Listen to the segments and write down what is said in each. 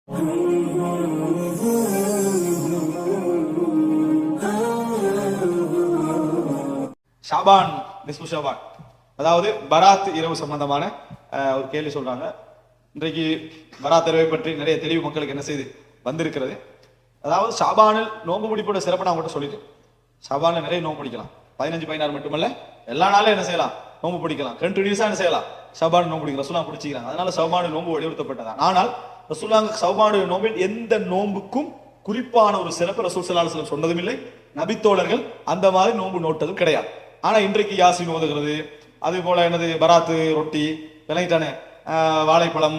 ஷாபான் நிஸ்பு ஷாபான், அதாவது பராத் இரவு சம்பந்தமான ஒரு கேள்வி சொல்றாங்க. இன்றைக்கு பராத் இரவை பற்றி நிறைய தெளிவு மக்களுக்கு என்ன செய்து வந்திருக்கிறது. அதாவது ஷாபானில் நோன்பு பிடிப்போட சிறப்பு நான் உங்கள்கிட்ட சொல்லிட்டு, ஷாபானில் நிறைய நோன்பு பிடிக்கலாம். 15, 16 மட்டுமல்ல, எல்லா நாளும் என்ன செய்யலாம், நோன்பு பிடிக்கலாம். கண்டினியூஸா என்ன செய்யலாம், ஷாபான் நோன்பு பிடிக்கலாம். ரசூலுல்லாஹ் பிடிச்சிக்கிறாங்க. அதனால ஷாபான் நோன்பு வலியுறுத்தப்பட்டதான். ஆனால் ரசூலுல்லாஹ் ஷாபான் நோம்பின் எந்த நோன்புக்கும் குறிப்பான ஒரு சிறப்பு ரசூல் ஸல்லல்லாஹு அலைஹி வஸல்லம் சொன்னதும் இல்லை, நபித்தோழர்கள் அந்த மாதிரி நோன்பு நோட்டதும் கிடையாது. ஆனா இன்றைக்கு யாசின் ஓதுகிறது, அது போல என்னது பராத்து ரொட்டி விளங்கிட்டானே, வாழைப்பழம்,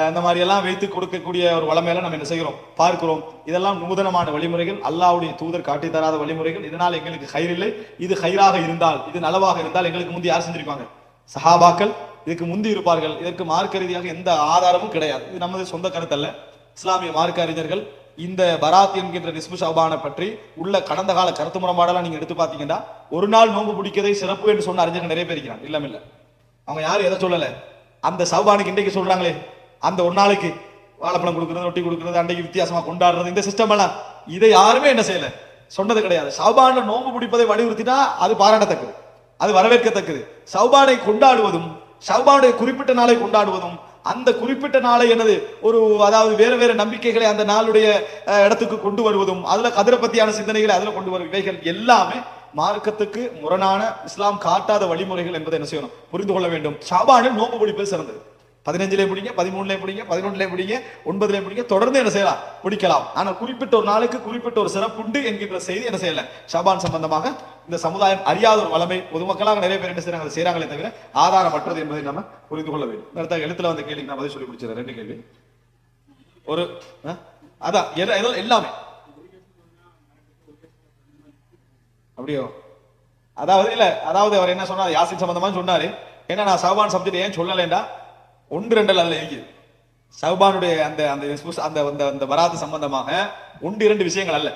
இந்த மாதிரி எல்லாம் வைத்து கொடுக்கக்கூடிய ஒரு வளமையெல்லாம் நம்ம என்ன செய்கிறோம், பார்க்கிறோம். இதெல்லாம் நூதனமான வழிமுறைகள், அல்லாஹ்வுடைய தூதர் காட்டி தராத வழிமுறைகள். இதனால் எங்களுக்கு கயிறு இல்லை. இது கயிறாக இருந்தால், இது நலவாக இருந்தால் எங்களுக்கு முந்தி யார் செஞ்சிருப்பாங்க, சஹாபாக்கள் இதுக்கு முந்தி இருப்பார்கள். இதற்கு மார்க்க ரீதியாக எந்த ஆதாரமும் கிடையாது. இது நமது சொந்த கருத்தல்ல. இஸ்லாமிய மார்க்க அறிஞர்கள் இந்த பராத் என்கின்ற நிஸ்பு ஷாபானை பற்றி உள்ள கடந்த கால கருத்து முறைப்பாடெல்லாம் நீங்க எடுத்து பாத்தீங்கன்னா, ஒரு நாள் நோன்பு பிடிக்கதை சிறப்பு என்று சொன்ன அறிஞர்கள் நிறைய பேர் இருக்கிறாங்க. இல்ல அவங்க யாரும் எதை சொல்லல, அந்த ஷாபானுக்கு இன்றைக்கு சொல்றாங்களே, அந்த ஒரு நாளைக்கு வாழைப்பழம் கொடுக்கறது, ரொட்டி கொடுக்கறது, அன்றைக்கு வித்தியாசமா கொண்டாடுறது, இந்த சிஸ்டம் எல்லாம் இதை யாருமே என்ன செய்யல, சொன்னது கிடையாது. ஷாபான நோன்பு பிடிப்பதை வலியுறுத்தினா அது பாராட்டத்தக்கது, அது வரவேற்கத்தக்கது. ஷாபானை கொண்டாடுவதும், ஷாபானுடைய குறிப்பிட்ட நாளை கொண்டாடுவதும், அந்த குறிப்பிட்ட நாளை என்னது ஒரு அதாவது வேற வேற நம்பிக்கைகளை அந்த நாளுடைய இடத்துக்கு கொண்டு வருவதும், அதுல கதிரை பத்தியான சிந்தனைகளை அதுல கொண்டு வரும், இவைகள் எல்லாமே மார்க்கத்துக்கு முரணான, இஸ்லாம் காட்டாத வழிமுறைகள் என்பதை என்ன செய்யணும், புரிந்து கொள்ள வேண்டும். ஷாபானில் நோன்பு பிடிப்பது சிறந்தது. 15 பிடிங்க, 13 பிடிங்க, 11 பிடிங்க, 9 பிடிங்க, தொடர்ந்து என்ன செய்யலாம், பிடிக்கலாம். ஆனால் குறிப்பிட்ட ஒரு நாளுக்கு குறிப்பிட்ட ஒரு சிறப்புண்டு என்கின்ற செய்தி என்ன செய்யல, ஷாபான் சம்பந்தமாக இந்த சமுதாயம் அறியாத ஒரு வளமை பொதுமக்களாக நிறைய பேர் என்ன செய்யறாங்க, செய்யறாங்களே தவிர ஆதாரமற்றது என்பதை நம்ம புரிந்து கொள்ள வேண்டும். அடுத்த எழுத்துல வந்த கேள்வி நான் பதில் சொல்லி முடிச்சிடறேன். 2 கேள்வி. ஒரு அதான் எல்லாமே அப்படியோ, அதாவது இல்ல, அதாவது அவர் என்ன சொன்னார், யாசின் சம்பந்தமா சொன்னாரு. ஏன்னா நான் ஷாபான் சப்ஜெக்ட் ஏன் சொல்லலைண்டா, 1, 2 அல்ல இருக்குது. ஷாபானுடைய அந்த அந்த அந்த பராத்து சம்பந்தமாக 1, 2 விஷயங்கள் அல்ல,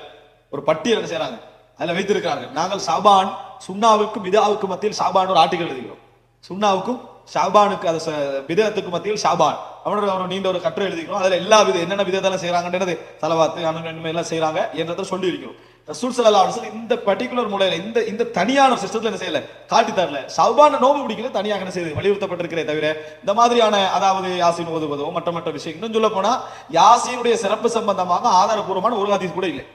ஒரு பட்டியல் செய்யறாங்க, அதுல வைத்திருக்கிறார்கள். நாங்கள் ஷாபான் சுன்னாவுக்கும் பிதாவுக்கும் மத்தியில் ஷாபான் ஒரு ஆர்டிகல் எழுதுகிறோம். சுன்னாவுக்கும் ஷாபானுக்கு அது பிதத்துக்கு மத்தியில் ஷாபான் அவனோட ஒரு நீண்ட ஒரு கட்டுரை எழுதிக்கிறோம். அதுல எல்லா என்னென்ன விதத்தெல்லாம் செய்யறாங்கன்றது, தலவாத்து எல்லாம் செய்யறாங்க என்றதை சொல்லி இருக்கிறோம். ரசூல் ஸல்லல்லாஹு அலைஹி வஸல்லம் இந்த பர்టిక్యులர் முறையில இந்த தனியான சிஸ்டத்துல என்ன செய்யல, காட்டி தரல. ஷாபான் நோன்பு பிடிக்கல தனியாக என்ன செய்து வலியுறுத்தப்பட்டிருக்கிறே தவிர, இந்த மாதிரியான அதாவது யாசின் ஓதுவதோ மற்ற விஷயம், இன்னும் சொல்ல போனா யாசீனுடைய சிறப்பு சம்பந்தமாக ஆதாரபூர்வமான ஒரு ஹதீஸ் கூட இல்லை.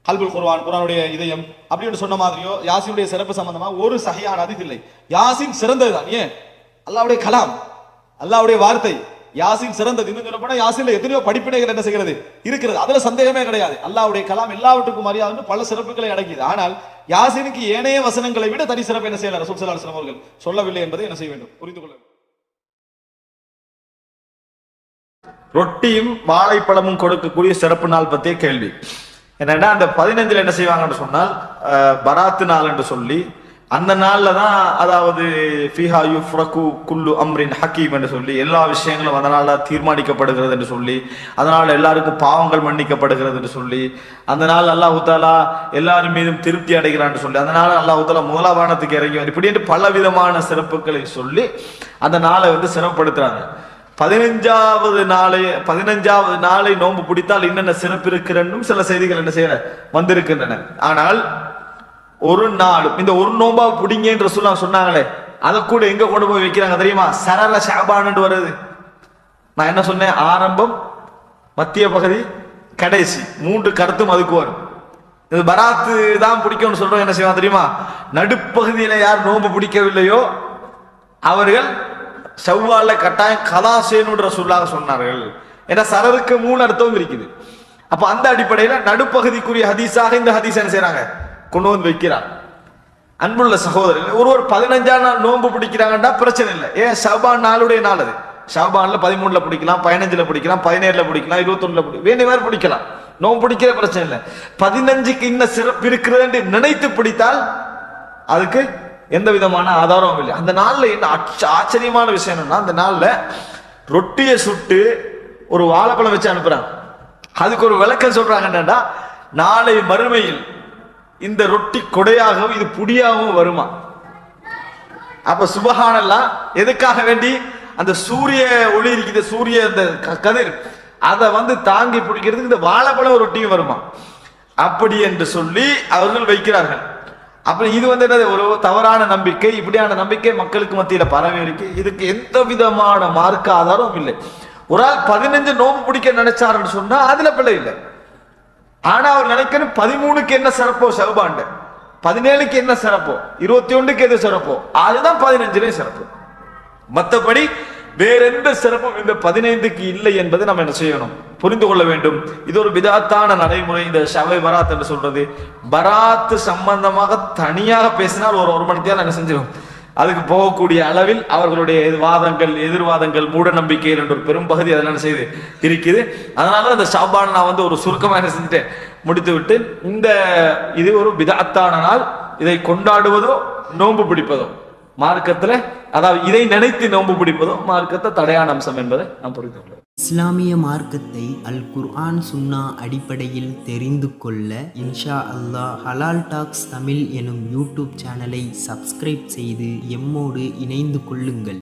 கல்புல் குர்ஆன், குர்ஆனுடைய இதயம் அப்படின்னு சொன்ன மாதிரியோ யாசீனுடைய சிறப்பு சம்பந்தமாக ஒரு சஹீஹான ஹதீஸ் இல்லை. யாசின் சிறந்ததுதான். ஏன், அல்லாஹ்வுடைய கலாம், அல்லாஹ்வுடைய வார்த்தை. யாசின் சிறந்தது. இன்னும் சொல்ல போனா யாசின்ல எத்தனையோ படிப்பினைகள் என்ன செய்கிறது இருக்கிறது, அதுல சந்தேகமே கிடையாது. அல்லாஹ்வுடைய கலாம் எல்லாவற்றுக்கும் மரியாதை, பல சிறப்புகளை அடங்கியது. ஆனால் யாசினுக்கு ஏனைய வசனங்களை விட தனி சிறப்பு என்ன செய்யல ரசூல் ஸல்லல்லாஹு அலைஹி வஸல்லம் அவர்கள் சொல்லவில்லை என்பதை என்ன செய்ய வேண்டும், புரிந்து கொள்ள வேண்டும். ரொட்டியும் வாழைப்பழமும் கொடுக்கக்கூடிய சிறப்பு நாள் பற்றிய கேள்வி என்னன்னா, அந்த 15 என்ன செய்வாங்கன்னு சொன்னால், பராத்து நாள் என்று சொல்லி அந்த நாள்ல தான், அதாவது ஃபீஹா யுஃப்ரகு குல்லு அம்ரின் ஹக்கீம் என்று சொல்லி எல்லா விஷயங்களும் அதனால தீர்மானிக்கப்படுகிறது என்று சொல்லி, அதனால எல்லாருக்கும் பாவங்கள் மன்னிக்கப்படுகிறது என்று சொல்லி, அந்த நாள் அல்லாஹ் தஆலா எல்லாரும் மீதும் திருப்தி அடைகிறான்னு சொல்லி, அதனால அல்லாஹ் தஆலா முதலாம் வானத்துக்கு இறங்கி இப்படி பல விதமான சிறப்புகளை சொல்லி அந்த நாளை சிறப்படுத்துறாங்க. 15வது நாளை நோன்பு பிடித்தால் என்னென்ன சிறப்பு இருக்கிறன்னும் சில செய்திகள் என்ன செய்யற வந்திருக்கின்றன. ஆனால் ஒரு நாள் இந்த ஒரு நோம்பா பிடிங்கன்ற சொன்னாங்களே, அதை கூட எங்க கொண்டு போய் வைக்கிறாங்க தெரியுமா, சரல ஷாபான் வருது. நான் என்ன சொன்னேன், ஆரம்பம், மத்திய பகுதி, கடைசி, 3 கருத்தும் அதுக்கு வரும். இது பராத்து தான் பிடிக்கும்னு சொல்றோம். என்ன செய்வாங்க தெரியுமா, நடுப்பகுதியில யார் நோன்பு பிடிக்கவில்லையோ அவர்கள் ஷவ்வால்ல கட்டாயம் கதா செய்யணுன்ற சொல்லாக சொன்னார்கள். ஏன்னா சரருக்கு 3 அர்த்தம் இருக்குது. அப்ப அந்த அடிப்படையில நடுப்பகுதிக்குரிய ஹதீஸாக இந்த ஹதீஸ் என்ன செய்யறாங்க, கொண்டு வந்து வைக்கிறார். அன்புள்ள சகோதரர்கள், ஒருவர் 15ஆம் நாள் நோன்பு பிடிக்கிறாங்கன்னா பிரச்சனை இல்லை. ஏன், ஷாபான் நாளுடைய நாள் அது. ஷாபான்ல 13 பிடிக்கலாம், 15 பிடிக்கலாம், 17 பிடிக்கலாம், 21 பிடிக்கலாம், வேண்டிய மாதிரி பிடிக்கலாம். நோன்பு பிடிக்கிற பிரச்சனை இல்லை. 15க்கு இன்னும் சிறப்பு இருக்கிறது என்று நினைத்து பிடித்தால் அதுக்கு எந்த விதமான ஆதாரமும் இல்லை. அந்த நாள்ல என்ன ஆச்சரியமான விஷயம் என்னன்னா, அந்த நாள்ல ரொட்டியை சுட்டு ஒரு வாழைப்பழம் வச்சு அனுப்புறாங்க. அதுக்கு ஒரு விளக்கம் சொல்றாங்க என்னன்னா, நாளை மறுமையில் இந்த ரொட்டி கொடையாகவும் இது புடியாகவும் வருமா. அப்ப சுபஹானல்லாஹ், எதுக்காக வேண்டி, அந்த சூரிய ஒளி இருக்குது, சூரிய அந்த கதிர் அதை வந்து தாங்கி பிடிக்கிறதுக்கு இந்த வாழைப்பழம் ரொட்டியும் வருமா அப்படி என்று சொல்லி அவர்கள் வைக்கிறார்கள். அப்புறம் இது வந்து என்னது, ஒரு தவறான நம்பிக்கை. இப்படியான நம்பிக்கை மக்களுக்கு மத்தியில பரவி இருக்கு. இதுக்கு எந்த விதமான மார்க்க ஆதாரம் இல்லை. ஒரு ஆள் 15 நோம்பு பிடிக்க நினைச்சாருன்னு சொன்னா அதுல பிள்ளை இல்லை. ஆனா அவர் நினைக்கணும் 13க்கு என்ன சிறப்போ ஷஅபான், 17க்கு என்ன சிறப்போ, 21க்கு எது சிறப்போ, அதுதான் 15லே சிறப்பு. மற்றபடி வேற எந்த சிறப்பும் இந்த 15க்கு இல்லை என்பதை நம்ம என்ன செய்யணும், புரிந்து கொள்ள வேண்டும். இது ஒரு பிதாத்தான நடைமுறை. இந்த ஷவை பராத் என்று சொல்றது, பராத்து சம்பந்தமாக தனியாக பேசினால் ஒரு மணி நேரம் என்ன செஞ்சிடும், அதுக்கு போகக்கூடிய அளவில் அவர்களுடைய வாதங்கள், எதிர்வாதங்கள், மூட நம்பிக்கைகள் என்ற ஒரு பெரும் பகுதி அதில் என்ன செய்து இருக்குது. அதனால அந்த ஷாபான் நான் வந்து ஒரு சுருக்கமாக என்ன செஞ்சுட்டேன், முடித்து விட்டு, இந்த இது ஒரு பிதாத்தான நாள். இதை கொண்டாடுவதோ நோன்பு பிடிப்பதோ மார்க்கத்துல, அதாவது இதை நினைத்து நோன்பு பிடிப்பதோ மார்க்கத்தை தடையான அம்சம் என்பதை நாம் புரிந்து கொள்ளும். இஸ்லாமிய மார்க்கத்தை அல் குர்ஆன் சுன்னா அடிப்படையில் தெரிந்து கொள்ள இன்ஷா அல்லாஹ் ஹலால் டாக்ஸ் தமிழ் எனும் யூடியூப் சேனலை சப்ஸ்கிரைப் செய்து எம்மோடு இணைந்து கொள்ளுங்கள்.